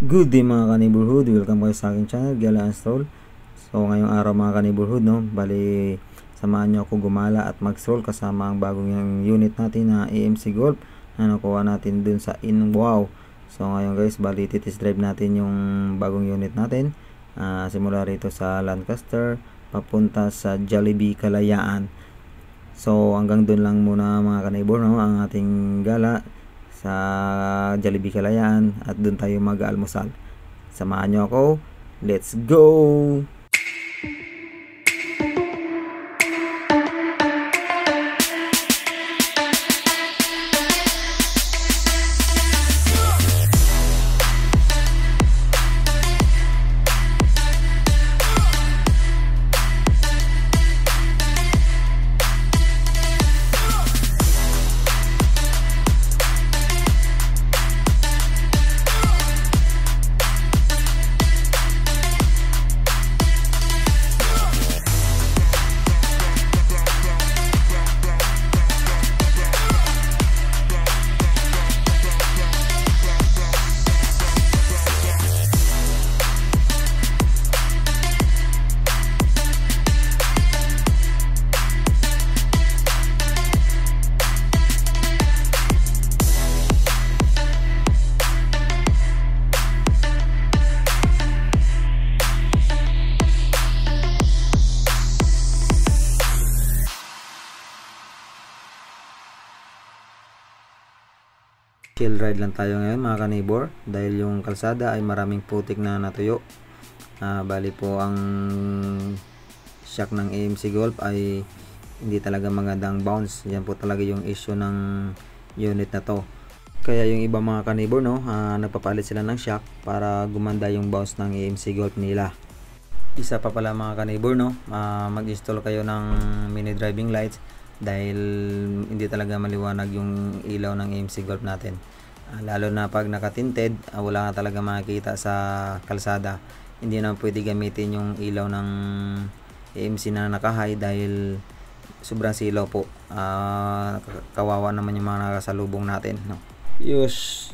Good day mga ka-neighborhood, welcome kayo sa aking channel, Gala Stroll. So ngayong araw mga ka-neighborhood, no, bali samahan nyo ako gumala at mag-stroll kasama ang bagong unit natin na AMC Golf na nakuha natin dun sa Wow. So ngayon guys, bali titis drive natin yung bagong unit natin, simula rito sa Lancaster papunta sa Jollibee Kalayaan. So hanggang dun lang muna mga ka-neighbor, no, ang ating gala sa Jollibee Kalayaan at doon tayo mag-almusal. Samahan nyo ako. Let's go! Chill ride lang tayo ngayon mga ka-neighbor dahil yung kalsada ay maraming putik na natuyo. Bali po ang shock ng AMC Golf ay hindi talaga magandang bounce. Yan po talaga yung issue ng unit na to. Kaya yung iba mga ka-neighbor, no, nagpapalit sila ng shock para gumanda yung bounce ng AMC Golf nila. Isa pa pala mga ka-neighbor, no, mag-install kayo ng mini driving lights dahil hindi talaga maliwanag yung ilaw ng AMC Golf natin, lalo na pag nakatinted, wala nga talaga makikita sa kalsada. Hindi na pwede gamitin yung ilaw ng AMC na naka-high dahil sobrang silaw po. Kawawa naman yung mga nakasalubong natin, no? Yes.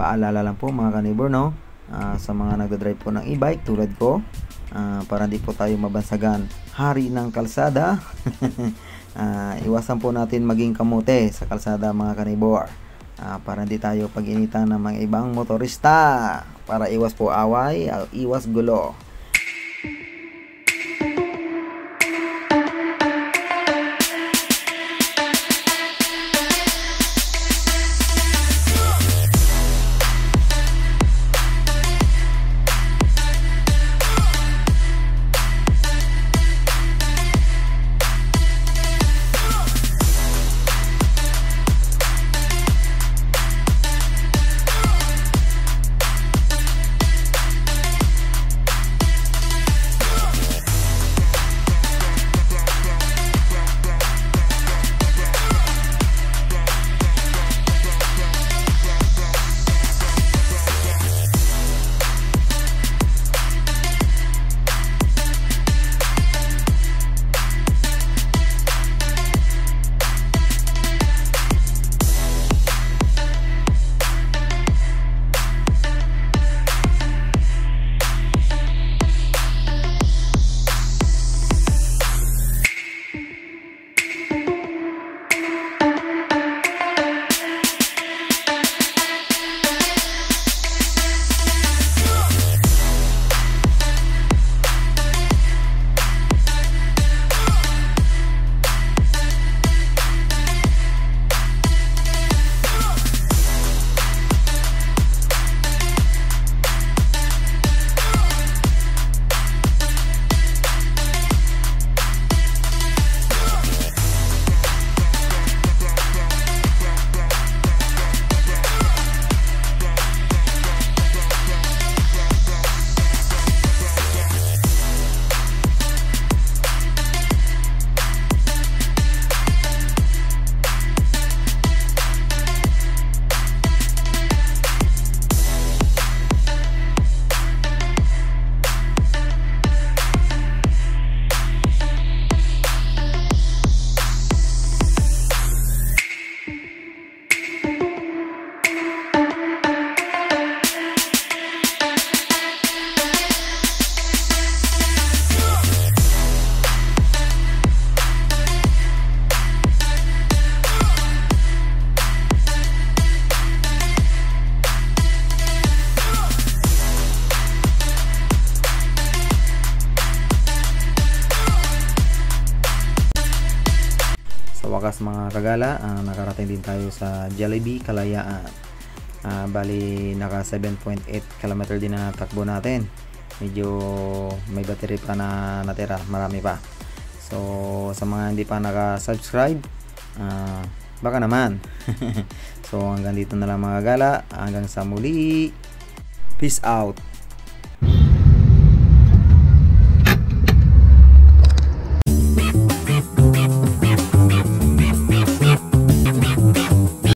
paalala lang po mga kanibor, no, sa mga nagdadrive po ng e-bike tulad ko, para hindi po tayo mabansagan hari ng kalsada. Iwasan po natin maging kamote sa kalsada mga kanibor, para hindi tayo pag-initan ng mga ibang motorista, para iwas po away, iwas gulo. Wakas mga kagala, nakarating din tayo sa Jollibee Kalayaan. Bali naka 7.8 km din na takbo natin. Medyo may battery pa na natira, marami pa. So sa mga hindi pa naka-subscribe, baka naman. So hanggang dito na lang mga kagala, hanggang sa muli. Peace out.